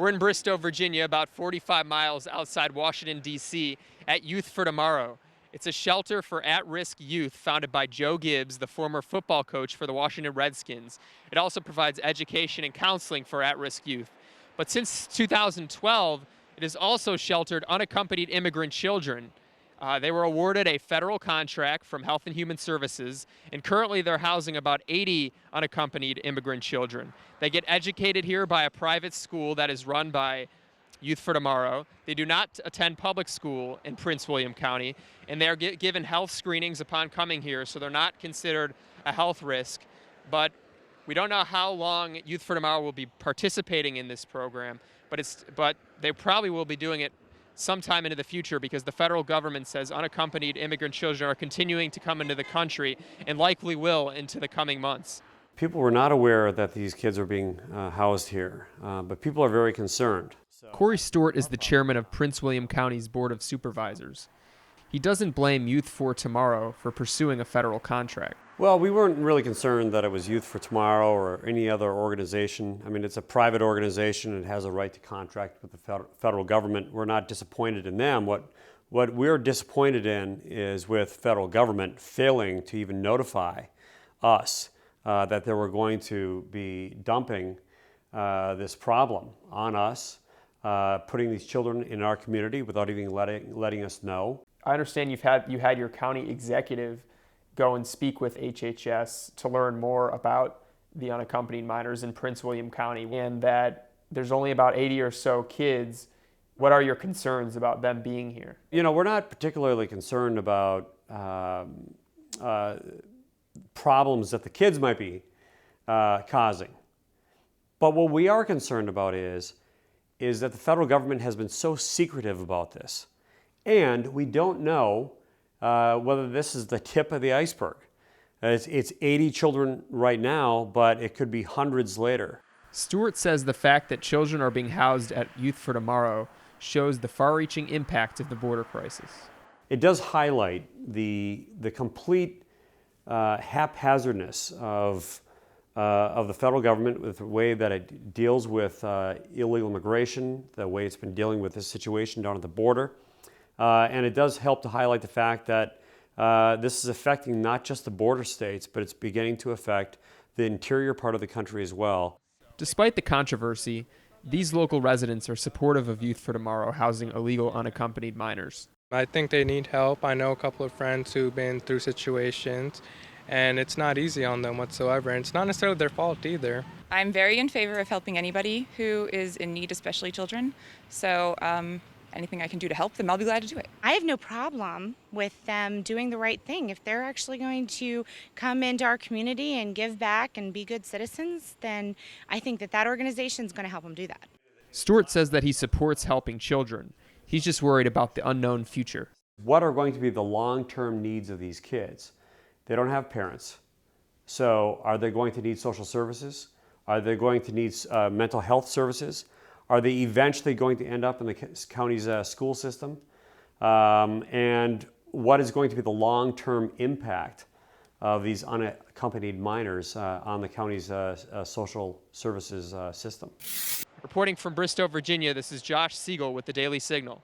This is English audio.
We're in Bristow, Virginia, about 45 miles outside Washington, D.C., at Youth for Tomorrow. It's a shelter for at-risk youth founded by Joe Gibbs, the former football coach for the Washington Redskins. It also provides education and counseling for at-risk youth. But since 2012, it has also sheltered unaccompanied immigrant children. They were awarded a federal contract from Health and Human Services, and currently they're housing about 80 unaccompanied immigrant children. They get educated here by a private school that is run by Youth for Tomorrow. They do not attend public school in Prince William County, and they are given health screenings upon coming here, so they're not considered a health risk. But we don't know how long Youth for Tomorrow will be participating in this program, but they probably will be doing it sometime into the future, because the federal government says unaccompanied immigrant children are continuing to come into the country and likely will into the coming months. People were not aware that these kids are being housed here, but people are very concerned. Corey Stewart is the chairman of Prince William County's Board of Supervisors. He doesn't blame Youth for Tomorrow for pursuing a federal contract. Well, we weren't really concerned that it was Youth for Tomorrow or any other organization. I mean, it's a private organization and it has a right to contract with the federal government. We're not disappointed in them. What we're disappointed in is with federal government failing to even notify us that they were going to be dumping this problem on us, putting these children in our community without even letting us know. I understand you had your county executive go and speak with HHS to learn more about the unaccompanied minors in Prince William County, and that there's only about 80 or so kids. What are your concerns about them being here? You know, we're not particularly concerned about problems that the kids might be causing. But what we are concerned about is that the federal government has been so secretive about this. And we don't know whether this is the tip of the iceberg. It's 80 children right now, but it could be hundreds later. Stewart says the fact that children are being housed at Youth for Tomorrow shows the far-reaching impact of the border crisis. It does highlight the complete haphazardness of the federal government with the way that it deals with illegal immigration, the way it's been dealing with this situation down at the border. And it does help to highlight the fact that this is affecting not just the border states, but it's beginning to affect the interior part of the country as well. Despite the controversy, these local residents are supportive of Youth for Tomorrow housing illegal unaccompanied minors. I think they need help. I know a couple of friends who've been through situations, and it's not easy on them whatsoever, and it's not necessarily their fault either. I'm very in favor of helping anybody who is in need, especially children. So anything I can do to help them, I'll be glad to do it. I have no problem with them doing the right thing. If they're actually going to come into our community and give back and be good citizens, then I think that organization is going to help them do that. Stewart says that he supports helping children. He's just worried about the unknown future. What are going to be the long-term needs of these kids? They don't have parents. So are they going to need social services? Are they going to need mental health services? Are they eventually going to end up in the county's school system? And what is going to be the long-term impact of these unaccompanied minors on the county's social services system? Reporting from Bristow, Virginia, this is Josh Siegel with the Daily Signal.